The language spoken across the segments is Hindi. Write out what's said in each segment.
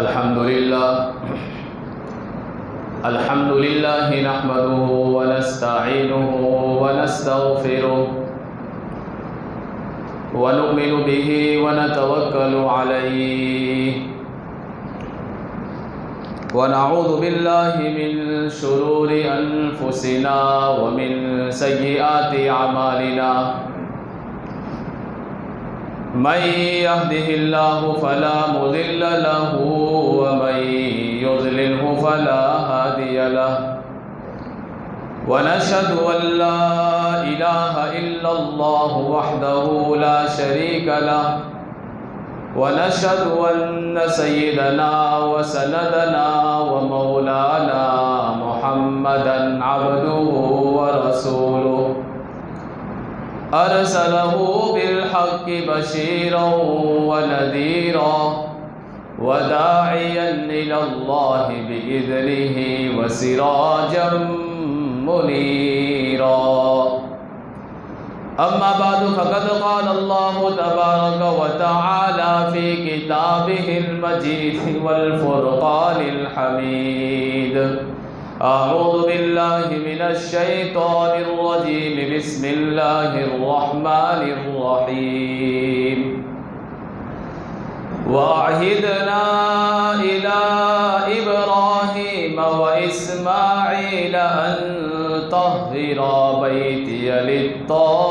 अल्हम्दुलिल्लाह नहमदुहु व नस्तईनुहु व नस्तगफिरुह व नुमिनु बिही व नतवक्कलु अलैहि व नऊज़ु बिल्लाहि मिन शुरूरि अनफुसिना व मिन सय्यिआति अमालिना। मन यहदिहिल्लाहु फला मुदिल्ल लहु व मन युज़लिल्हु फला हादिय लहु व नशहदु अल्ला इलाहा इल्लल्लाहु वहदहु ला शरीका लहु व नशहदु अन्न सय्यदना व सनदना व मौलाना मुहम्मदन अब्दुहु व रसूलुहु अरसलहु बिलहक्कि बशीरन व नज़ीरा व दाइयन इलल्लाहि बिइज़निहि व सिराजम मुनीरा। अम्मा बादु फ़क़द क़ाल अल्लाहु तबारक व तआला फ़ी किताबिहिल मजीद वल फ़ुरक़ानिल हमीद। अऊज़ु बिल्लाहि मिनश शैतानिर रजीम। बिस्मिल्लाहिर रहमानिर रहीम। वअहिदना इला इब्राहीम व इस्माईल अन तह्हिरा बैतिय लित्ताइफीन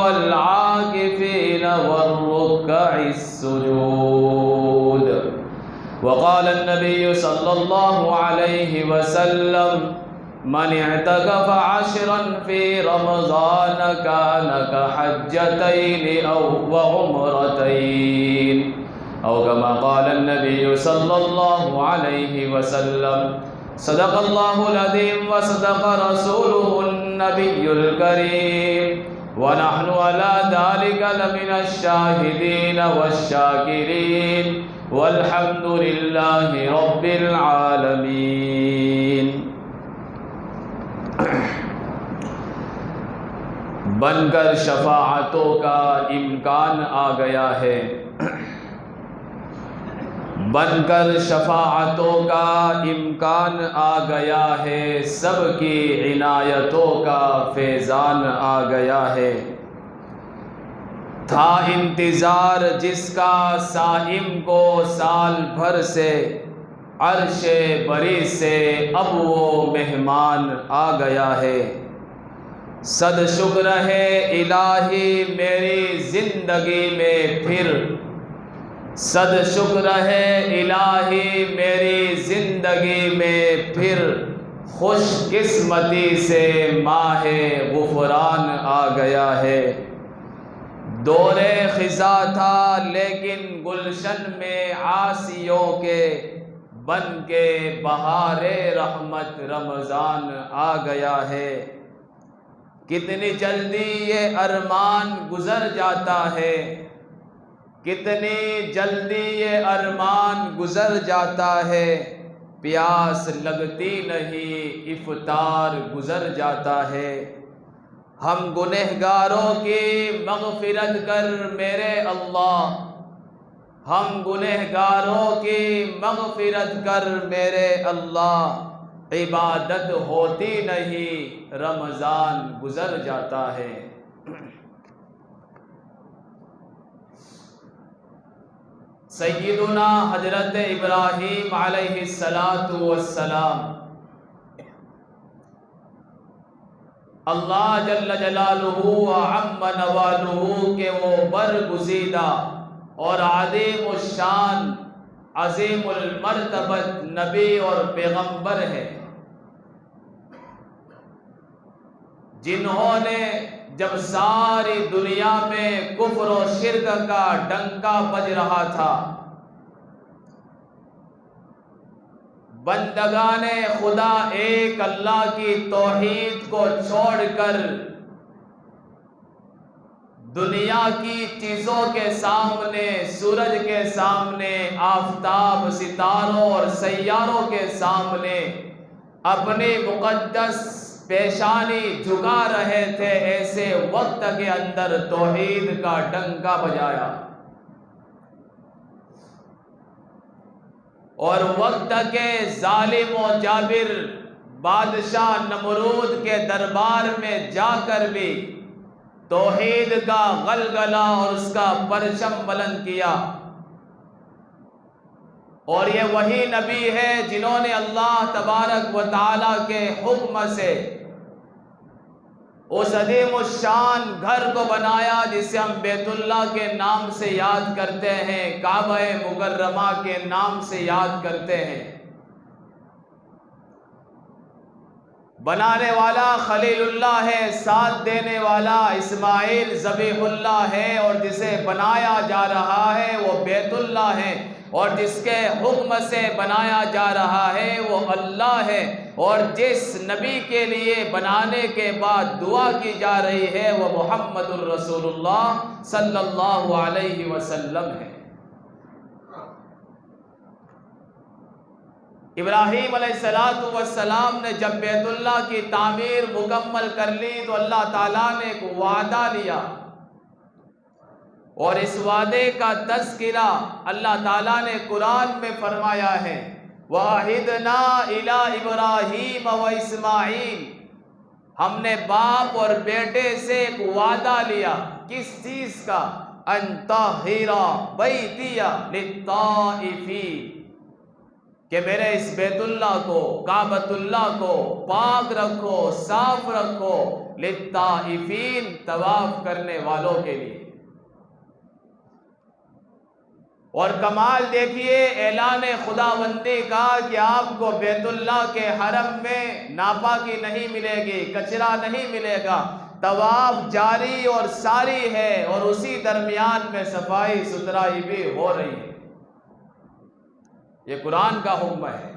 वल आकिफीन वर्रुक्कइस सुजूद। वक़ाल अन्नबिय्यु सल्लल्लाहु अलैहि वसल्लम मन इअतकफ़ अशरन फ़ी रमज़ान कान कहज्जतैन औ व उम्रतैन औ कमा क़ाल अन्नबिय्यु सल्लल्लाहु अलैहि वसल्लम। सदक़ल्लाहुल अज़ीम व सदक़ रसूलुहुन नबियुल करीम व नहनु अला ज़ालिका लमिनश शाहिदीन वश्शाकिरीन वल्हम्दुलिल्लाहि रब्बिल आलमीन। बनकर शफाअतों का इम्कान आ गया है, बनकर शफाअतों का इम्कान आ गया है, सबकी इनायतों का फैज़ान आ गया है। था इंतज़ार जिसका साइम को साल भर से अर्शे बरी से, अब वो मेहमान आ गया है। सद शुक्र है इलाही मेरी ज़िंदगी में फिर, सद शुक्र है इलाही मेरी ज़िंदगी में फिर, खुशकिस्मती से माहे गुफरान आ गया है। दौरे ख़िज़ा था लेकिन गुलशन में आसियों के, बन के बहारे रहमत रमज़ान आ गया है। कितनी जल्दी ये अरमान गुज़र जाता है, कितनी जल्दी ये अरमान गुज़र जाता है। प्यास लगती नहीं इफ़्तार गुज़र जाता है। हम गुनहगारों की मग़फ़िरत कर मेरे अल्लाह, हम गुनहगारों की मग़फ़िरत कर मेरे अल्लाह। इबादत होती नहीं रमज़ान गुज़र जाता है। सय्यदुना हज़रत इब्राहीम अलैहिस्सलातु वस्सलाम, अल्लाह जल्ल जलालुहु व अम्म नवालुहु के वो बरगुज़ीदा और आज़ीमुश्शान अज़ीमुल मर्तबत नबी और पैगंबर है, जिन्होंने जब सारी दुनिया में कुफ्र और शिर्क का डंका बज रहा था, बंदगाने खुदा एक अल्लाह की तौहीद को छोड़कर दुनिया की चीज़ों के सामने, सूरज के सामने, आफताब, सितारों और सैयारों के सामने अपने मुक़द्दस पेशानी झुका रहे थे, ऐसे वक्त के अंदर तौहीद का डंका बजाया और वक्त के जालिम और जाबिर बादशाह नमरूद के दरबार में जाकर भी तौहीद का गलगला और उसका परचम बुलंद किया। और ये वही नबी है जिन्होंने अल्लाह तबारक व तआला के हुक्म से उस अज़ीम शान घर को बनाया जिसे हम बैतुल्लाह के नाम से याद करते हैं, काबा मुकर्रमा के नाम से याद करते हैं। बनाने वाला खलीलुल्लाह है, साथ देने वाला इस्माइल ज़बीहुल्लाह है, और जिसे बनाया जा रहा है वो बैतुल्लाह है, और जिसके हुक्म से बनाया जा रहा है वो अल्लाह है, और जिस नबी के लिए बनाने के बाद दुआ की जा रही है वो मुहम्मदुर रसूलुल्लाह सल्लल्लाहु अलैहि वसल्लम है। इब्राहीम अलैहिस्सलातु वस्सलाम ने जब बैतुल्लाह की तामीर मुकम्मल कर ली तो अल्लाह ताला ने एक वादा लिया, और इस वादे का तज़किरा अल्लाह ताला ने कुरान में फरमाया है, वाहिदना इला इब्राहीम व इस्माईल, हमने बाप और बेटे से एक वादा लिया। किस चीज का? अंतहिरा बैतिया लित्ताइफीन, कि मेरे इस बैतुल्लाह को, काबतुल्लाह को पाक रखो, साफ रखो, लित्ताइफीन, तवाफ करने वालों के लिए। और कमाल देखिए ऐलान खुदाबंदी का कि आपको बैतुल्लाह के हरम में नापाकी नहीं मिलेगी, कचरा नहीं मिलेगा, तवाफ जारी और सारी है, और उसी दरमियान में सफाई सुथराई भी हो रही है। ये कुरान का हुक्म है।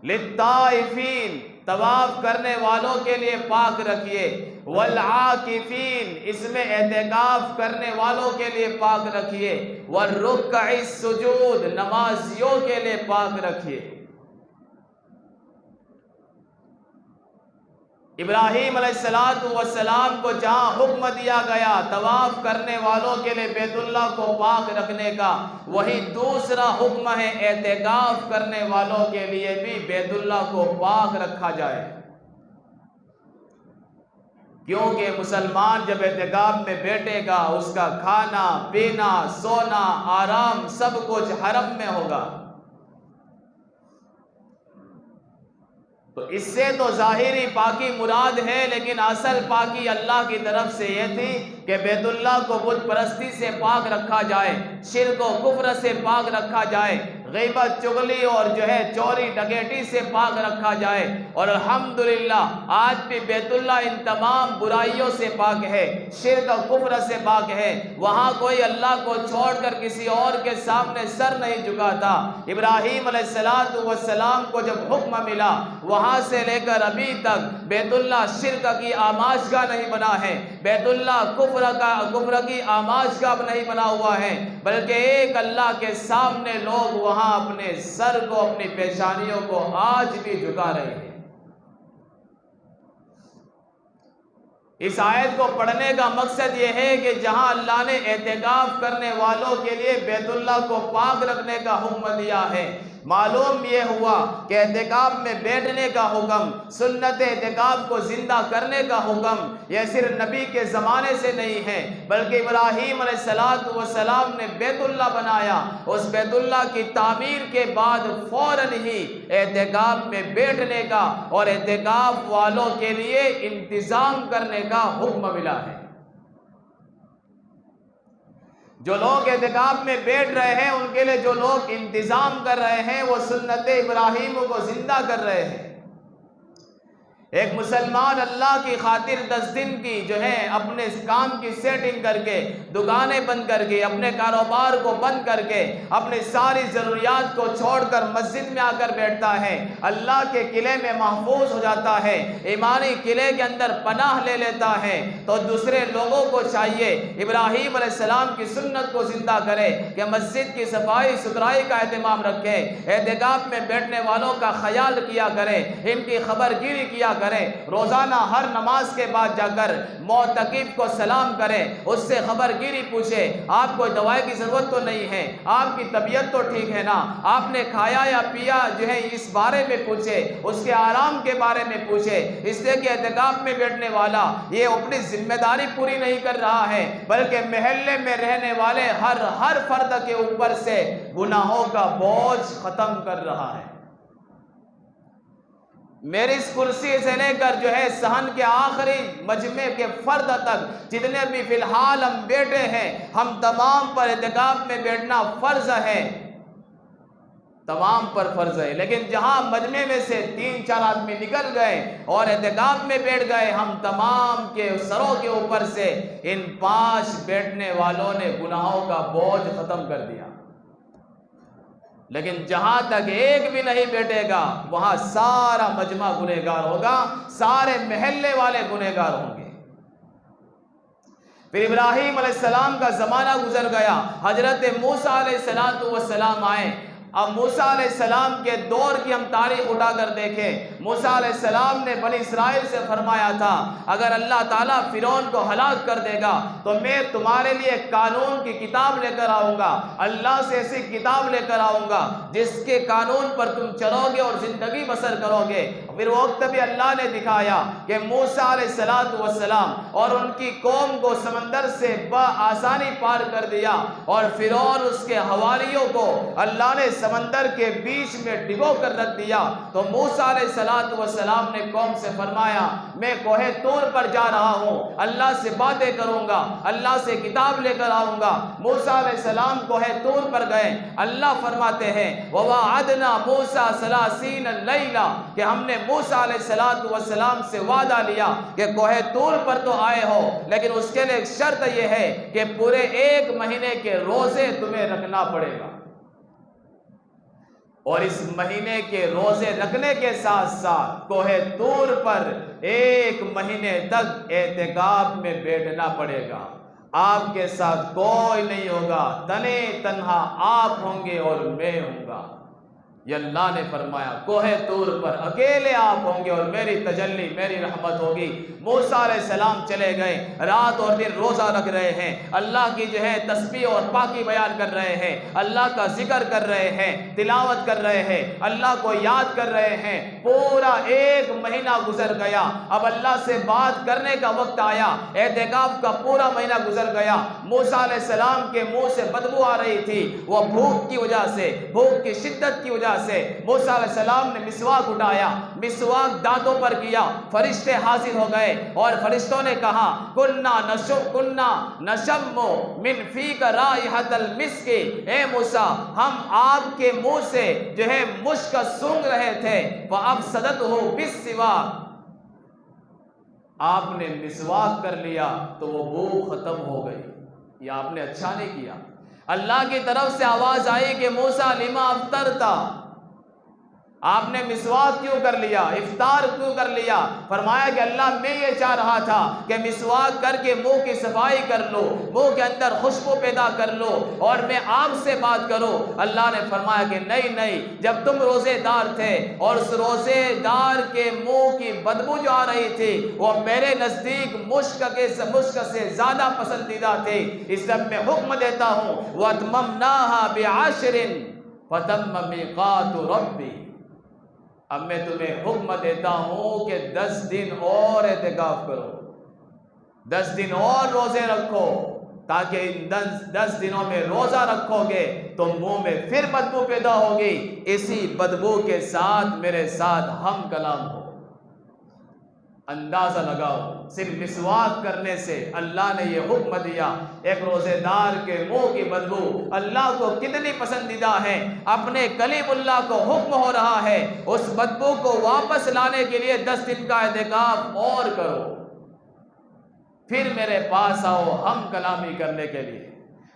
लित्ताइफीन, तवाफ करने वालों के लिए पाक रखिए, वल आकिफीन, इसमें एहतिकाफ करने वालों के लिए पाक रखिए, वल रुक्अइस सुजूद, नमाजियों के लिए पाक रखिए। इब्राहीम अलैहिस्सलातु वस्सलाम को जहाँ हुक्म दिया गया तवाफ करने वालों के लिए बैतुल्लाह को पाक रखने का, वही दूसरा हुक्म है एहतिकाफ करने वालों के लिए भी बैतुल्लाह को पाक रखा जाए। क्योंकि मुसलमान जब एहतिकाफ में बैठेगा उसका खाना पीना सोना आराम सब कुछ हरम में होगा। तो इससे तो जाहिरी पाकी मुराद है, लेकिन असल पाकी अल्लाह की तरफ से यह थी कि बैतुल्लाह को बुत परस्ती से पाक रखा जाए, शिर्क व कुफ्र से पाक रखा जाए, गीबत चुगली और जो है चोरी डकैती से पाक रखा जाए। और अल्हम्दुलिल्लाह आज भी बैतुल्लाह इन तमाम बुराइयों से पाक है, शिर्क और कुफ्र से पाक है। वहाँ कोई अल्लाह को छोड़कर किसी और के सामने सर नहीं झुकाता। इब्राहीम अलैहिस्सलातु वस्सलाम को जब हुक्म मिला वहाँ से लेकर अभी तक बैतुल्लाह शिर्क की आमाशगाह नहीं बना है, बैतुल्लाह कुफ्र की आमाशगाह नहीं बना हुआ है, बल्कि एक अल्लाह के सामने लोग वहाँ अपने सर को अपनी पेशानियों को आज भी झुका रहे हैं। इस आयत को पढ़ने का मकसद यह है कि जहां अल्लाह ने एहतिकाफ करने वालों के लिए बैतुल्लाह को पाक रखने का हुक्म दिया है, मालूम यह हुआ कि एहतिकाफ में बैठने का हुक्म, सुन्नत एहतिकाफ को जिंदा करने का हुक्म यह सिर्फ नबी के ज़माने से नहीं है, बल्कि इब्राहीम अलैहिस्सलातु वस्सलाम ने बैतुल्लाह बनाया। उस बैतुल्लाह की तामीर के बाद फौरन ही एहतिकाफ में बैठने का और एहतिकाफ वालों के लिए इंतज़ाम करने का हुक्म मिला है। जो लोग एहतिकाफ में बैठ रहे हैं उनके लिए जो लोग इंतजाम कर रहे हैं वो सुन्नत इब्राहीम को जिंदा कर रहे हैं। एक मुसलमान अल्लाह की खातिर 10 दिन की जो है अपने काम की सेटिंग करके, दुकानें बंद करके, अपने कारोबार को बंद करके, अपनी सारी ज़रूरियात को छोड़कर मस्जिद में आकर बैठता है, अल्लाह के किले में महफूज हो जाता है, ईमानी किले के अंदर पनाह ले लेता है। तो दूसरे लोगों को चाहिए इब्राहीम अलैहिस्सलाम की सुन्नत को जिंदा करे कि मस्जिद की सफाई सुथराई का एहतमाम रखे, एहतिकाफ में बैठने वालों का ख्याल किया करे, इनकी खबरगिरी किया करें, रोज़ाना हर नमाज के बाद जाकर मोतकिफ को सलाम करें, उससे खबरगिरी पूछे, आप कोई दवाई की ज़रूरत तो नहीं है, आपकी तबीयत तो ठीक है ना, आपने खाया या पिया जो है इस बारे में पूछे, उसके आराम के बारे में पूछे। इसलिए कि एहतिकाफ में बैठने वाला ये अपनी जिम्मेदारी पूरी नहीं कर रहा है, बल्कि महल्ले में रहने वाले हर फर्द के ऊपर से गुनाहों का बोझ खत्म कर रहा है। मेरी इस कुर्सी से लेकर जो है सहन के आखिरी मजमे के फर्द तक जितने भी फिलहाल हम बैठे हैं, हम तमाम पर एहतिकाफ में बैठना फर्ज है, तमाम पर फर्ज है। लेकिन जहां मजमे में से 3-4 आदमी निकल गए और एहतिकाफ में बैठ गए, हम तमाम के सरों के ऊपर से इन 5 बैठने वालों ने गुनाहों का बोझ खत्म कर दिया। लेकिन जहां तक एक भी नहीं बैठेगा, वहां सारा मजमा गुनहगार होगा, सारे महल्ले वाले गुनहगार होंगे। फिर इब्राहीम अलैहिस्सलाम का जमाना गुजर गया, हजरत मूसा अलैहिस्सलाम आए। अब मूसा अलैहिस्सलाम के दौर की हम तारीख उठाकर देखें, मूसा अलैहिस्सलाम ने बनी इस्राइल से फरमाया था, अगर अल्लाह ताला फिरौन को हलाक कर देगा तो मैं तुम्हारे लिए कानून की किताब लेकर आऊँगा, अल्लाह से ऐसी किताब लेकर आऊँगा जिसके कानून पर तुम चलोगे और ज़िंदगी बसर करोगे। फिर वक्त भी अल्लाह ने दिखाया कि मूसा अलैहिस्सलाम और उनकी कौम को समंदर से आसानी पार कर दिया, और फिरौन उसके हवारियों को अल्लाह ने समंदर के बीच में डिगो कर रख दिया। तो मूसा अलैहिस्सलाम ने कौम से फरमाया, मैं कोहे तूर पर जा रहा हूँ, अल्लाह से बातें करूँगा, अल्लाह से किताब लेकर आऊँगा। मूसा अलैहिस्सलाम कोहे तूर पर गए। अल्लाह फरमाते हैं, ववाअदना मूसा 30 लैला, कि हमने मूसा अलैहिस्सलाम से वादा लिया कि कोहे तूर पर तो आए हो, लेकिन उसके लिए एक शर्त यह है कि पूरे 1 महीने के रोजे तुम्हें रखना पड़ेगा, और इस महीने के रोजे रखने के साथ साथ कोहे तूर पर 1 महीने तक एहतिकाफ में बैठना पड़ेगा। आपके साथ कोई नहीं होगा, तने तन्हा आप होंगे और मैं होऊंगा। ये अल्लाह ने फरमाया, कोहे तूर पर अकेले आप होंगे और मेरी तजल्ली, मेरी रहमत होगी। मूसा अलैहिस्सलाम चले गए, रात और दिन रोज़ा रख रहे हैं, अल्लाह की जो है तस्बीह और पाकी बयान कर रहे हैं, अल्लाह का जिक्र कर रहे हैं, तिलावत कर रहे हैं, अल्लाह को याद कर रहे हैं। पूरा 1 महीना गुजर गया। अब अल्लाह से बात करने का वक्त आया, एहतिकाफ का पूरा महीना गुजर गया। मूसा अलैहिस्सलाम के मुंह से बदबू आ रही थी, वो भूख की वजह से, भूख की शिद्दत की वजह से। मूसा अलैहिस्सलाम ने मिसवाक उठाया, मिसवाक दांतों पर किया, फरिश्ते हाजिर हो गए और फरिश्तों ने कहा, कुन्ना नशम्मु मिन फीक राइहतल मिस्क, ए मूसा हम आपके मुंह से जो है मुश्क सूंघ रहे थे, फअफसदतहु बिस्सिवाक, आपने मिसवाक कर लिया तो वो भूख खत्म हो गई। ये आपने अच्छा नहीं किया। अल्लाह की तरफ से आवाज आई कि मूसा लिमा अफ्तरता, आपने मिसवाक क्यों कर लिया, इफ्तार क्यों कर लिया। फरमाया कि अल्लाह मैं ये चाह रहा था कि मिसवाक करके मुंह की सफाई कर लो, मुंह के अंदर खुशबू पैदा कर लो और मैं आपसे बात करूं। अल्लाह ने फरमाया कि नहीं नहीं, जब तुम रोजेदार थे और उस रोजेदार के मुंह की बदबू जो आ रही थी वो मेरे नजदीक मुश्क से ज्यादा पसंदीदा थी, इसलिए मैं हुक्म देता हूं, वतममनाहा बिआशरिन फतम्म मीकातु रब्बी, अब मैं तुम्हें हुक्म देता हूं कि 10 दिन और एहतिकाफ करो, 10 दिन और रोजे रखो, ताकि इन 10 दिनों में रोजा रखोगे तो मुंह में फिर बदबू पैदा होगी, इसी बदबू के साथ मेरे साथ हम कलाम हो। अंदाजा लगाओ, सिर्फ मिसवाक करने से अल्लाह ने यह हुक्म दिया। एक रोजेदार के मुंह की बदबू अल्लाह को कितनी पसंदीदा है, अपने कलीमुल्लाह को हुक्म हो रहा है उस बदबू को वापस लाने के लिए 10 दिन का एहतिकाफ और करो, फिर मेरे पास आओ हम कलामी करने के लिए।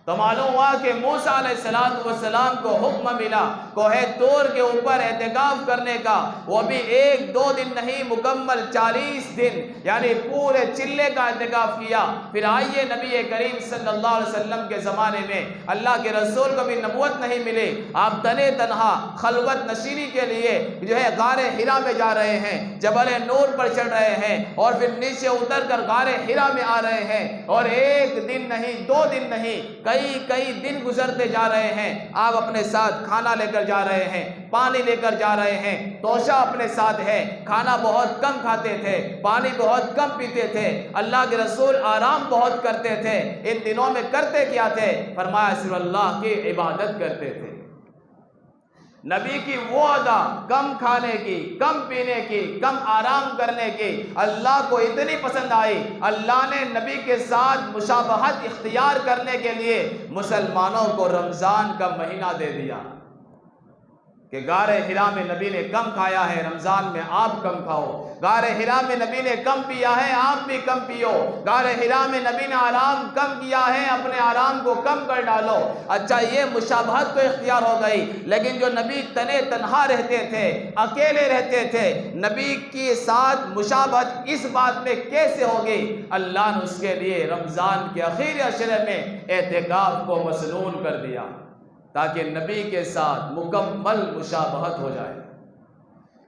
तो मालूम हुआ कि मूसा अलैहिस्सलाम को हुक्म मिला कोहे तूर के ऊपर एहतिकाफ करने का, वो भी 1-2 दिन नहीं, मुकम्मल 40 दिन यानी पूरे चिल्ले का एहतिकाफ किया। फिर आइए नबी करीम सल्लल्लाहु अलैहि वसल्लम के ज़माने में अल्लाह के रसूल को भी नबूवत नहीं मिली, आप तने तनहा खलवत नशीनी के लिए जो है गारे हिरा में जा रहे हैं, जबल नूर पर चढ़ रहे हैं और फिर नीचे उतर कर गारे हिरा में आ रहे हैं। और 1 दिन नहीं, 2 दिन नहीं, कई दिन गुजरते जा रहे हैं। आप अपने साथ खाना लेकर जा रहे हैं, पानी लेकर जा रहे हैं, तोशा अपने साथ है, खाना बहुत कम खाते थे, पानी बहुत कम पीते थे, अल्लाह के रसूल आराम बहुत करते थे। इन दिनों में करते क्या थे? फरमाया सिर्फ अल्लाह की इबादत करते थे। नबी की वो अदा कम खाने की, कम पीने की, कम आराम करने की अल्लाह को इतनी पसंद आई, अल्लाह ने नबी के साथ मुशाबहत इख्तियार करने के लिए मुसलमानों को रमज़ान का महीना दे दिया कि गारे हिरा में नबी ने कम खाया है, रमज़ान में आप कम खाओ। गारे हिरा में नबी ने कम पिया है, आप भी कम पियो। गारे हिरा में नबी ने आराम कम किया है, अपने आराम को कम कर डालो। अच्छा, ये मुशाबहत तो इख्तियार हो गई, लेकिन जो नबी तने तन्हा रहते थे, अकेले रहते थे, नबी के साथ मुशाबहत इस बात में कैसे होगी? अल्लाह ने उसके लिए रमज़ान के आखिरी अशरे में एहतिकाफ को मसनून कर दिया ताकि नबी के साथ मुकम्मल मुशाबहत हो जाए।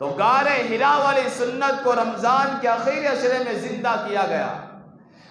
तो गारे हिरा वाली सुन्नत को रमज़ान के आखिरी अशरे में जिंदा किया गया।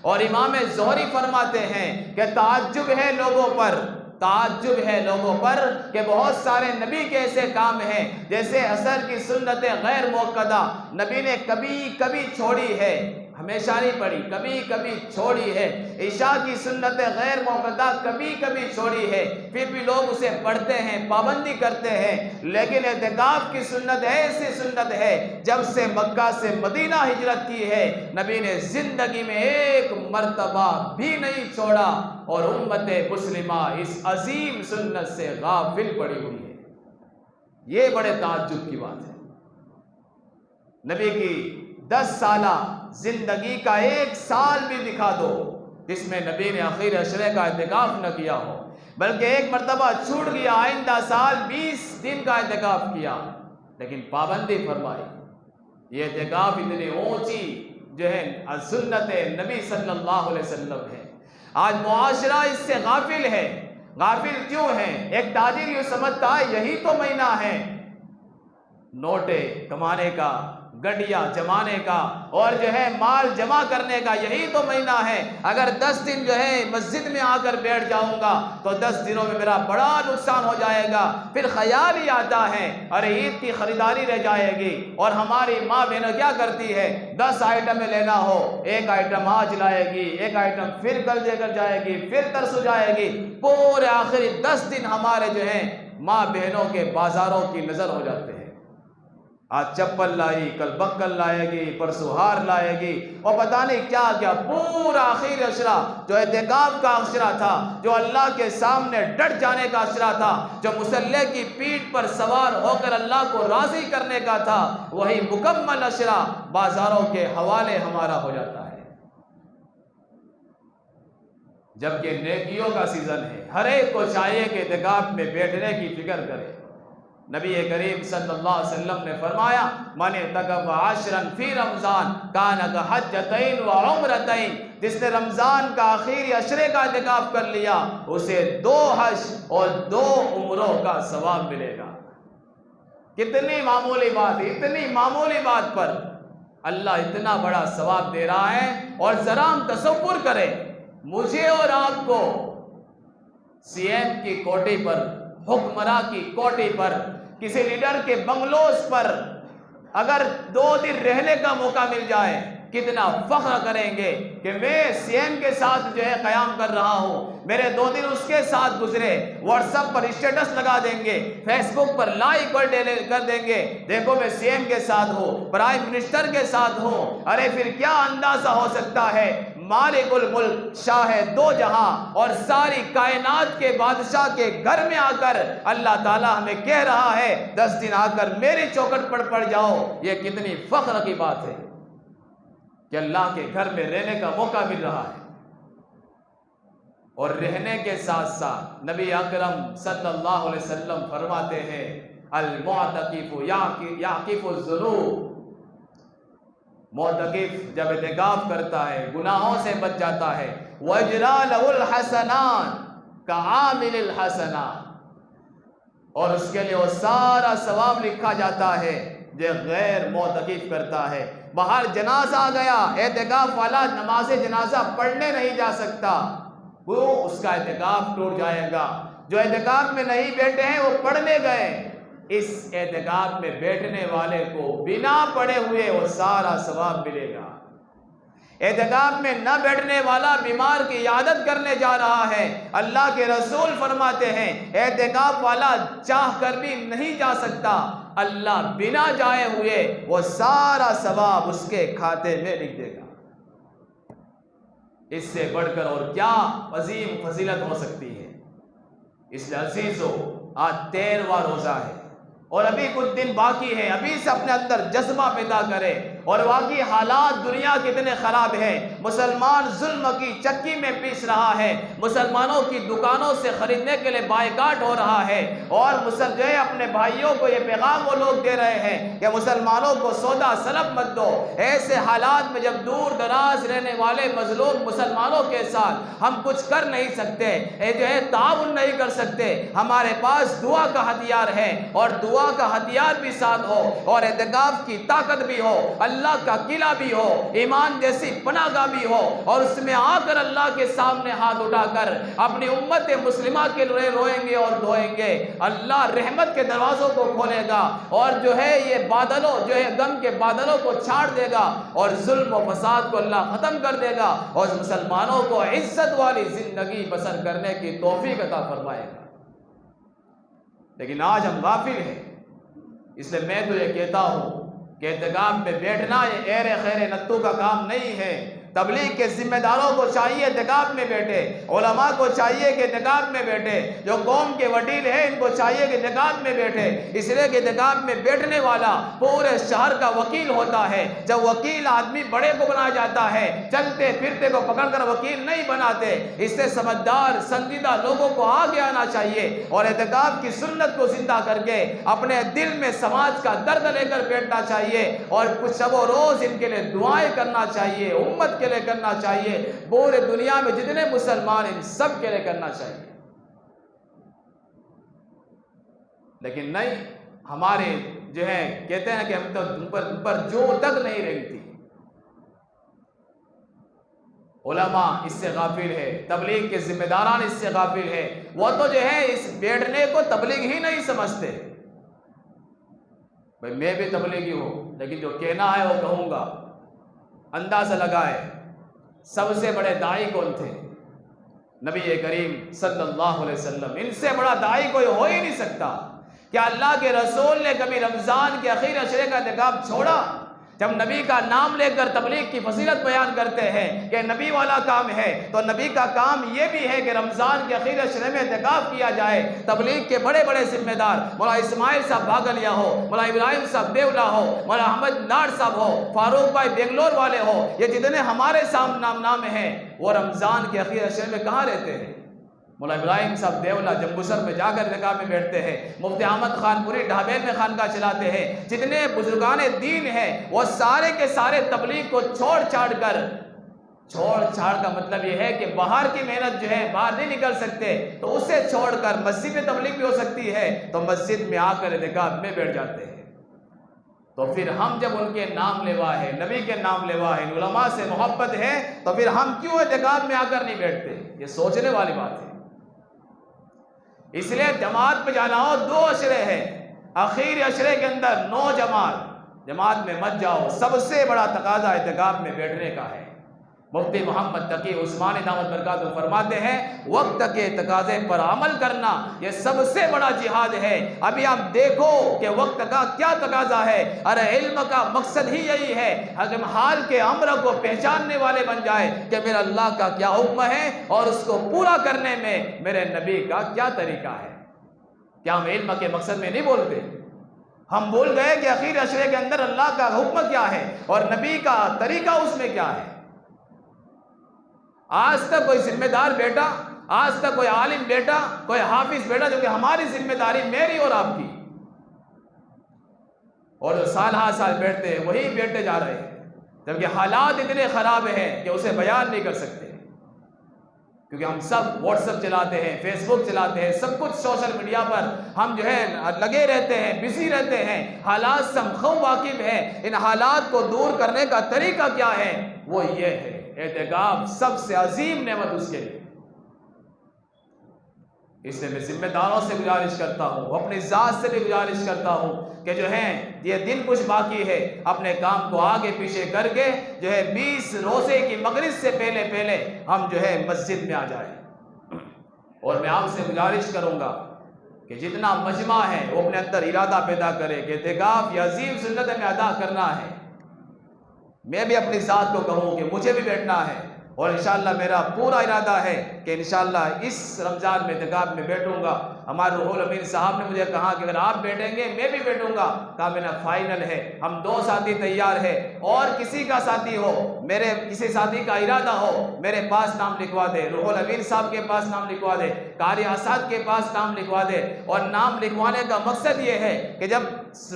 और इमाम ज़ोहरी फरमाते हैं कि ताज्जुब है लोगों पर, ताज्जुब है लोगों पर कि बहुत सारे नबी के ऐसे काम हैं जैसे असर की सुन्नत गैर मुअक्कदा नबी ने कभी कभी छोड़ी है, हमेशा नहीं पढ़ी, कभी कभी छोड़ी है। ईशा की सुन्नत गैर मुअक्कदा कभी कभी छोड़ी है, फिर भी लोग उसे पढ़ते हैं, पाबंदी करते हैं। लेकिन एहतिकाफ की सुन्नत ऐसी सुन्नत है, जब से मक्का से मदीना हिजरत की है नबी ने जिंदगी में एक मर्तबा भी नहीं छोड़ा और उम्मत मुस्लिमा इस अजीम सुन्नत से गाफिल पड़ी हुई है। ये बड़े ताज्जुब की बात है। नबी की 10 साला जिंदगी का 1 साल भी दिखा दो जिसमें नबी ने आखिर अशरे का एहतिकाफ न किया हो, बल्कि एक मरतबा छूट गया, आइंदा साल 20 दिन का एहतिकाफ किया, लेकिन पाबंदी फरमाई। ये एहतिकाफ इतनी ऊंची जो है सुन्नत नबी सल्लल्लाहु अलैहि वसल्लम है। आज मुआशरा इससे गाफिल है। गाफिल क्यों है? एक ताजिर यूं समझता है यही तो महीना है नोटे कमाने का, गड्डिया जमाने का और जो है माल जमा करने का, यही तो महीना है। अगर 10 दिन जो है मस्जिद में आकर बैठ जाऊंगा तो 10 दिनों में मेरा बड़ा नुकसान हो जाएगा। फिर ख्याल ही आता है अरे ईद की खरीदारी रह जाएगी। और हमारी माँ बहनें क्या करती है, 10 आइटम में लेना हो, एक आइटम आज लाएगी, एक आइटम फिर कल देकर जाएगी, फिर तरस जाएगी। पूरे आखिरी 10 दिन हमारे जो है माँ बहनों के बाजारों की नजर हो जाते हैं। आज चप्पल लाई, कल बक्कल लाएगी, परसों हार लाएगी और पता नहीं क्या क्या। पूरा आखिरी अशरा जो एहतिकाफ का अशरा था, जो अल्लाह के सामने डट जाने का अशरा था, जो मुसल्ले की पीठ पर सवार होकर अल्लाह को राजी करने का था, वही मुकम्मल अशरा बाजारों के हवाले हमारा हो जाता है। जबकि नेकियों का सीजन है, हर एक को चाहिए कि एहतिकाफ में बैठने की फिक्र करे। नबी करीम सल्लल्लाहु अलैहि वसल्लम ने फरमाया मन तकब आशरन फी रमज़ान कान का हज्जतैन व उम्रतैन, जिसने रमज़ान का आखिरी अशरे का एहतिकाफ कर लिया उसे 2 हज और 2 उम्रों का सवाब मिलेगा। कितनी मामूली बात, इतनी मामूली बात पर अल्लाह इतना बड़ा सवाब दे रहा है। और जरा हम तसव्वुर करें, मुझे और आपको सीएम की कोठी पर, हुक्मरां की कोठी पर, किसी लीडर के बंगलोज पर अगर 2 दिन रहने का मौका मिल जाए, कितना फख्र करेंगे कि मैं सीएम के साथ जो है कयाम कर रहा हूं, मेरे 2 दिन उसके साथ गुजरे। व्हाट्सएप पर स्टेटस लगा देंगे, फेसबुक पर लाइक कर देंगे, देखो मैं सीएम के साथ हूं, प्राइम मिनिस्टर के साथ हूं। अरे फिर क्या अंदाजा हो सकता है, मालिकुल मुल्क, शाह दो जहां और सारी कायनात के बादशाह के घर में आकर अल्लाह ताला हमें कह रहा है 10 दिन आकर मेरी चौखट पर पड़ जाओ। ये कितनी फख्र की बात है कि अल्लाह के घर में रहने का मौका मिल रहा है। और रहने के साथ साथ नबी अकरम सल्लल्लाहु अलैहि वसल्लम फरमाते हैं अल मुअतकिफु याकिफु ज़ुनूब, मुअतकिफ जब इतिकाफ करता है गुनाहों से बच जाता है। वजरा लहुल हसनात का आमिलिल हसनात, और उसके लिए वो सारा सवाब लिखा जाता है जो गैर मुअतकिफ करता है। बाहर जनाजा आ गया, एतिकाफ वाला नमाज जनाजा पढ़ने नहीं जा सकता, वो उसका एतिकाफ टूट जाएगा। जो एतिकाफ में नहीं बैठे हैं वो पढ़ने गए, इस एतिकाफ में बैठने वाले को बिना पढ़े हुए वो सारा सवाब मिलेगा। एतिकाफ में न बैठने वाला बीमार की इयादत करने जा रहा है, अल्लाह के रसूल फरमाते हैं एतिकाफ वाला चाह कर भी नहीं जा सकता, अल्लाह बिना जाए हुए वो सारा सवाब उसके खाते में लिख देगा। इससे बढ़कर और क्या अजीम फजीलत हो सकती है। इसलिए अजीजों, आज 13वां रोजा है और अभी कुछ दिन बाकी है, अभी से अपने अंदर जज्बा पैदा करें। और वाकई हालात दुनिया कितने खराब हैं, मुसलमान जुल्म की चक्की में पीस रहा है, मुसलमानों की दुकानों से खरीदने के लिए बायकाट हो रहा है, और मुसलमान अपने भाइयों को ये पैगाम वो लोग दे रहे हैं कि मुसलमानों को सौदा सलब मत दो। ऐसे हालात में जब दूर दराज रहने वाले मजलूम मुसलमानों के साथ हम कुछ कर नहीं सकते, जो है ताउन नहीं कर सकते, हमारे पास दुआ का हथियार है, और दुआ का हथियार भी साथ हो और एतिकाफ की ताकत भी हो, अल्लाह का किला भी हो, ईमान जैसी पनाहगाह भी हो, और उसमें आकर अल्लाह के सामने हाथ उठाकर अपनी उम्मत मुस्लिमा के लिए रोएंगे और धोएंगे। अल्लाह रहमत के दरवाजों को खोलेगा और जो है ये बादलों जो है गम के बादलों को छाड़ देगा और जुल्म व फसाद को अल्लाह खत्म कर देगा और मुसलमानों को इज्जत वाली जिंदगी बसर करने की तौफीक अता फरमाएगा। लेकिन आज हम गाफिल हैं, इसलिए मैं तो ये कहता हूँ कि एतिकाफ में बैठना ये एरे खैरे नत्तू का काम नहीं है। तबलीग के जिम्मेदारों को चाहिए एतिकाफ में बैठे, उलमा को चाहिए कि एतिकाफ में बैठे, जो कौम के वकील हैं इनको चाहिए कि एतिकाफ में बैठे, इसलिए कि एतिकाफ में बैठने वाला पूरे शहर का वकील होता है। जब वकील आदमी बड़े को बनाया जाता है, चलते फिरते को पकड़कर वकील नहीं बनाते। इससे समझदार संजीदा लोगों को आगे आना चाहिए और एतिकाफ की सुन्नत को जिंदा करके अपने दिल में समाज का दर्द लेकर बैठना चाहिए और कुछ शब रोज इनके लिए दुआएं करना चाहिए, उम्मत के लिए करना चाहिए, पूरे दुनिया में जितने मुसलमान इन सब के लिए करना चाहिए। लेकिन नहीं, हमारे जो है कहते हैं कि हम तो ऊपर जो तक नहीं रेंगती। उलमा इससे गाफिल है, तबलीग के जिम्मेदारान इससे गाफिल है, वो तो जो है इस बैठने को तबलीग ही नहीं समझते। भाई मैं भी तबलीगी हूं, लेकिन जो कहना है वो कहूंगा। अंदाजा लगाए सबसे बड़े दाई कौन थे? नबी करीम सल्लल्लाहु अलैहि वसल्लम। इनसे बड़ा दाई कोई हो ही नहीं सकता। क्या अल्लाह के रसूल ने कभी रमजान के आखिर अशरे का एतिकाफ छोड़ा? जब नबी का नाम लेकर तबलीग की फजीलत बयान करते हैं कि नबी वाला काम है, तो नबी का काम यह भी है कि रमजान के आखिर अशरे में एतिकाफ किया जाए। तबलीग के बड़े बड़े जिम्मेदार मौला इस्माइल साहब भागलिया हो, मौला इब्राहिम साहब देवला हो, मौला अहमद नार साहब हो, फारूक भाई बेंगलोर वाले हो, ये जितने हमारे सामने नाम हैं, वो रमजान के आखिर अशरे में कहाँ रहते हैं? मौला इब्राहिम साहब देवला जम्बूसर में जाकर एतिकाफ में बैठते हैं। मुफ्ती अहमद खानपुरी ढाबेल में खानका चलाते हैं। जितने बुजुर्गाने दीन हैं वो सारे के सारे तबलीग को छोड़ छाड़ का मतलब ये है कि बाहर की मेहनत जो है बाहर नहीं निकल सकते, तो उसे छोड़कर मस्जिद में तबलीग भी हो सकती है, तो मस्जिद में आकर एतिकाफ में बैठ जाते हैं। तो फिर हम जब उनके नाम लेवा है, नबी के नाम लेवा है, उलमा से मोहब्बत है, तो फिर हम क्यों एतिकाफ में आकर नहीं बैठते? ये सोचने वाली बात है। इसलिए जमात में जाना हो, 2 अशरे हैं, आखिरी अशरे के अंदर 9 जमात में मत जाओ। सबसे बड़ा तकाजा एतिकाफ में बैठने का है। मुफ्ती मोहम्मद तकी उस्मानी दामत बरकातहू फरमाते हैं वक्त के तकाजे पर अमल करना यह सबसे बड़ा जिहाद है। अभी आप देखो कि वक्त का क्या तकाजा है। अरे इल्म का मकसद ही यही है कि हम हाल के अमर को पहचानने वाले बन जाए कि मेरा अल्लाह का क्या हुक्म है और उसको पूरा करने में मेरे नबी का क्या तरीका है। क्या हम इल्म के मकसद में नहीं बोलते? हम बोल गए कि आखिर अशरे के अंदर अल्लाह का हुक्म क्या है और नबी का तरीका उसमें क्या है। आज तक कोई जिम्मेदार बेटा आज तक कोई आलिम बेटा, कोई हाफिज बेटा, जो कि हमारी जिम्मेदारी मेरी और आपकी, और जो साल हा साल बैठते हैं वही बैठते जा रहे हैं, जबकि हालात इतने ख़राब हैं कि उसे बयान नहीं कर सकते, क्योंकि हम सब व्हाट्सएप चलाते हैं, फेसबुक चलाते हैं, सब कुछ सोशल मीडिया पर हम जो है लगे रहते हैं, बिजी रहते हैं। हालात से हम खूब वाकिफ हैं। इन हालात को दूर करने का तरीका क्या है? वो ये है एहतिकाफ सबसे अजीम नेमत उसके लिए। इसलिए मैं जिम्मेदारों से गुजारिश करता हूँ, अपनी ज़ात से भी गुजारिश करता हूँ कि जो है ये दिन कुछ बाकी है, अपने काम को आगे पीछे करके जो है 20 रोज़े की मगरिब से पहले पहले हम जो है मस्जिद में आ जाए। और मैं आपसे गुजारिश करूँगा कि जितना मजमा है वो अपने अंदर इरादा पैदा करे कि एहतिकाफ ये अजीम सुन्नत में अदा करना है। मैं भी अपनी ज़ात को कहूँ कि मुझे भी बैठना है, और इंशाअल्लाह मेरा पूरा इरादा है कि इंशाअल्लाह इस रमज़ान में एहतिकाफ में बैठूंगा। हमारे रूहुल अमीन साहब ने मुझे कहा कि अगर आप बैठेंगे मैं भी बैठूंगा। कहा मेरा फाइनल है, हम 2 साथी तैयार है, और किसी का साथी हो, मेरे किसी साथी का इरादा हो, मेरे पास नाम लिखवा दे, रूहुल अमीन साहब के पास नाम लिखवा दे, कारी आसाद के पास नाम लिखवा दे। और नाम लिखवाने का मकसद ये है कि जब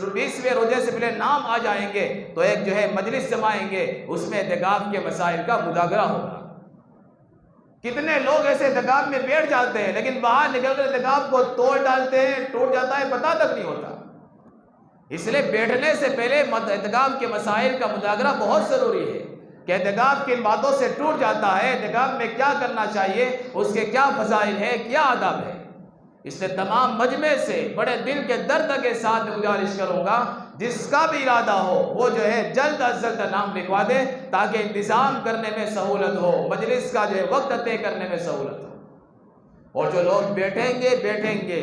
20वें रोजे से पहले नाम आ जाएंगे तो एक जो है मजलिस जमाएंगे, उसमें एहतिकाफ के मसाइल का मुदागरा होगा। कितने लोग ऐसे एहतिकाफ में बैठ जाते हैं लेकिन बाहर निकलकर एहतिकाफ को तोड़ डालते हैं, टूट जाता है, पता तक नहीं होता। इसलिए बैठने से पहले एहतिकाफ के मसाइल का मुदागरा बहुत जरूरी है कि एहतिकाफ किन बातों से टूट जाता है, एहतिकाफ में क्या करना चाहिए, उसके क्या फजाइल है, क्या आदाब है। इसलिए तमाम मजमे से बड़े दिल के दर्द के साथ गुजारिश करूंगा, जिसका भी इरादा हो वो जो है जल्द अज जल्द नाम लिखवा दे, ताकि इंतज़ाम करने में सहूलत हो, मजलिस का जो है वक्त तय करने में सहूलत हो। और जो लोग बैठेंगे,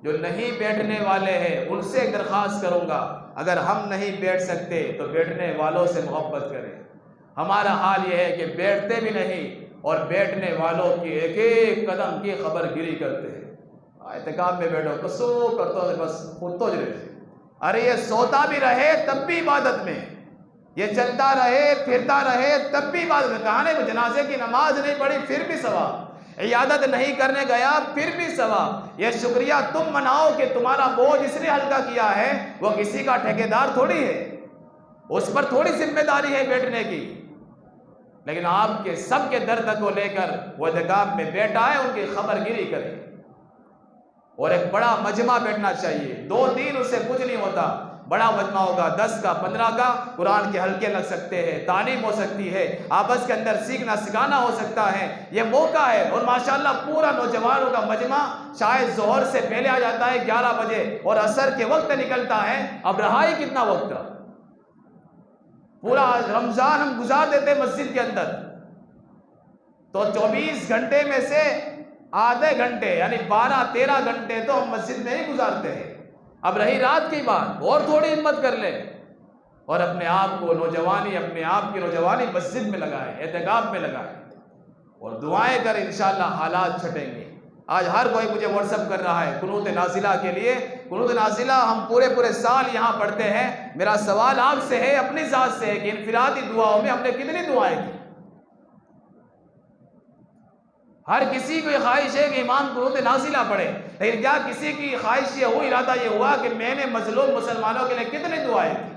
जो नहीं बैठने वाले हैं उनसे एक दरख्वास्त करूंगा, अगर हम नहीं बैठ सकते तो बैठने वालों से मोहब्बत करें। हमारा हाल ये है कि बैठते भी नहीं और बैठने वालों की एक एक कदम की खबर गिरी करते हैं। एहतिकाफ में बैठो कसो करते बस खुद तो रहे, अरे ये सोता भी रहे तब भी इबादत में, ये चलता रहे फिरता रहे तब भी इबादत में। कहानी में जनाजे की नमाज नहीं पढ़ी फिर भी सवाब, इयादत नहीं करने गया फिर भी सवाब। ये शुक्रिया तुम मनाओ कि तुम्हारा बोझ इसने हल्का किया है, वो किसी का ठेकेदार थोड़ी है, उस पर थोड़ी जिम्मेदारी है बैठने की। लेकिन आपके सबके दर्द को लेकर वो एहतिकाफ में बैठा है, उनकी खबर गिरी करे। और एक बड़ा मजमा बैठना चाहिए, 2-3 उससे कुछ नहीं होता, बड़ा मजमा होगा 10 का 15 का, कुरान के हल्के लग सकते हैं, तालीम हो सकती है, आपस के अंदर सीखना सिखाना हो सकता है, ये मौका है। और माशाल्लाह पूरा नौजवानों का मजमा शायद जोहर से पहले आ जाता है 11 बजे और असर के वक्त निकलता है। अब रहा ही कितना वक्त, पूरा रमजान हम गुजार देते मस्जिद के अंदर, तो 24 घंटे में से आधे घंटे यानी 12-13 घंटे तो हम मस्जिद में ही गुजारते हैं। अब रही रात की बात, और थोड़ी हिम्मत कर ले और अपने आप को नौजवानी, अपने आप की नौजवानी मस्जिद में लगाए, एहतिकाफ में लगाए और दुआएं कर, इंशाअल्लाह हालात छटेंगे। आज हर कोई मुझे व्हाट्सअप कर रहा है कुनूत नाजिला के लिए। कुनूत नाजिला हम पूरे साल यहाँ पढ़ते हैं। मेरा सवाल आपसे है, अपनी ज़ात से है कि इनफिरादी दुआओं में हमने कितनी दुआएं की। हर किसी को ख्वाहिश है कि इमाम कुनूत नाजिला पढ़े, लेकिन क्या किसी की ख्वाहिश ये हुई, इरादा ये हुआ कि मैंने मजलूम मुसलमानों के लिए कितनी दुआएं की।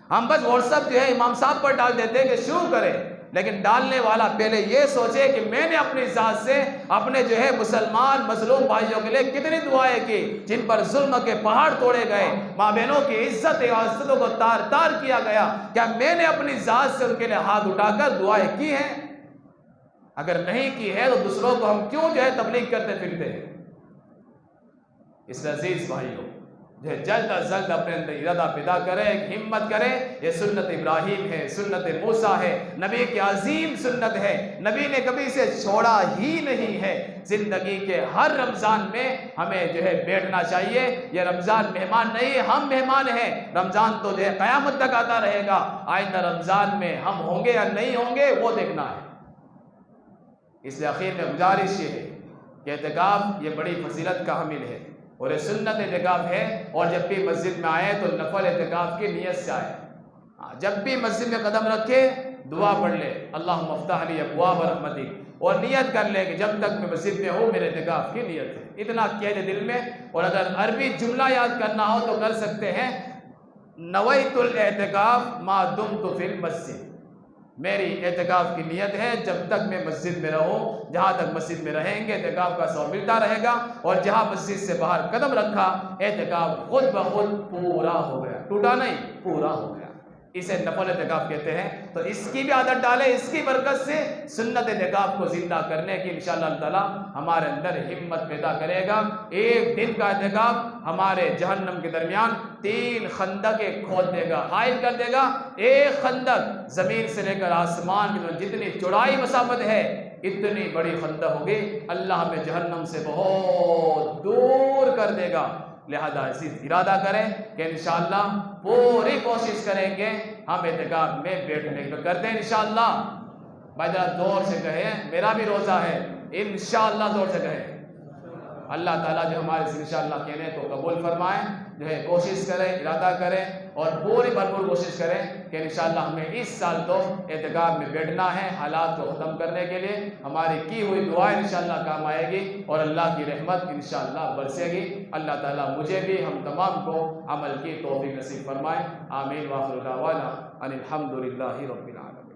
हम बस व्हाट्सअप जो है इमाम साहब पर डाल देते हैं कि शुरू करें, लेकिन डालने वाला पहले ये सोचे कि मैंने अपनी ज़ात से अपने जो है मुसलमान मजलूम भाइयों के लिए कितनी दुआएं की, जिन पर जुल्म के पहाड़ तोड़े गए, माँ बहनों की इज्जत इज्जतों को तार तार किया गया। क्या मैंने अपनी ज़ात से उनके लिए हाथ उठाकर दुआएं की हैं? अगर नहीं की है तो दूसरों को हम क्यों जो है तबलीग करते फिरते हैं। इसलिए अजीज भाइयों, जो है जल्द अज जल्द अपने अंदर इरादा पैदा करें, हिम्मत करें। ये सुन्नत इब्राहिम है, सुन्नत मूसा है, नबी की अजीम सुन्नत है, नबी ने कभी इसे छोड़ा ही नहीं है। जिंदगी के हर रमज़ान में हमें जो है बैठना चाहिए। ये रमज़ान मेहमान नहीं है, हम मेहमान हैं। रमज़ान तो जो है क़यामत तक आता रहेगा, आइंदा रमज़ान में हम होंगे या नहीं होंगे वो देखना है। इसलिए आखिर में गुजारिश ये है कि एहतिकाफ ये बड़ी फजीलत का हामिल है और ये सुन्नत एहतिकाफ है। और जब भी मस्जिद में आए तो नफल एहतिकाफ की नीयत से आए। जब भी मस्जिद में कदम रखे दुआ पढ़ ले, अल्लाहुम्मा अफ्तह ली अब्वाब रहमतिक और नियत कर ले कि जब तक मैं मस्जिद में हूँ मेरे एतिकाफ की नियत है, इतना कह दे दिल में। और अगर अरबी जुमला याद करना हो तो कर सकते हैं, नवैतुल एतिकाफ मा दुम्तु फिल मस्जिद, मेरी एतिकाफ की नियत है जब तक मैं मस्जिद में रहूँ, जहाँ तक मस्जिद में रहेंगे एतिकाफ का सवाब मिलता रहेगा, और जहाँ मस्जिद से बाहर कदम रखा एतिकाफ खुद ब खुद पूरा हो गया, टूटा नहीं, पूरा हो गया। इसे नफल एतिकाफ कहते हैं। तो इसकी भी आदत डालें, इसकी बरकत से सुन्नत एतिकाफ को जिंदा करने की इंशाअल्लाह ताला हमारे अंदर हिम्मत पैदा करेगा। एक दिन का एतिकाफ हमारे जहन्नम के दरमियान 3 खंदकें खोद देगा, हाइल कर देगा। एक खंदक जमीन से लेकर आसमान की जितनी चौड़ाई मसाफत है इतनी बड़ी खंदक होगी, अल्लाह हमें जहन्नम से बहुत दूर कर देगा। लिहाजा इसी इरादा करें कि इंशाअल्लाह पूरी कोशिश करेंगे हम एतिकाफ में बैठने की, करते हैं इंशाअल्लाह। भाई जरा जोर से कहें, मेरा भी रोज़ा है, इंशाअल्लाह जोर से कहें। अल्लाह ताला जो हमारे इंशाअल्लाह कहने को कबूल फरमाएं, जो है कोशिश करें, इरादा करें और पूरी भरपूर कोशिश करें कि इंशाअल्लाह हमें इस साल तो एतिकाफ में बैठना है, हालात को ख़त्म करने के लिए। हमारी की हुई दुआएं इंशाअल्लाह काम आएगी और अल्लाह की रहमत इंशाअल्लाह बरसेगी। अल्लाह ताला मुझे भी हम तमाम को अमल की तौफीक नसीब फरमाए। आमीन। व आखिर दावाना अनिल हम्दुलिल्लाहि रब्बिल आलमीन।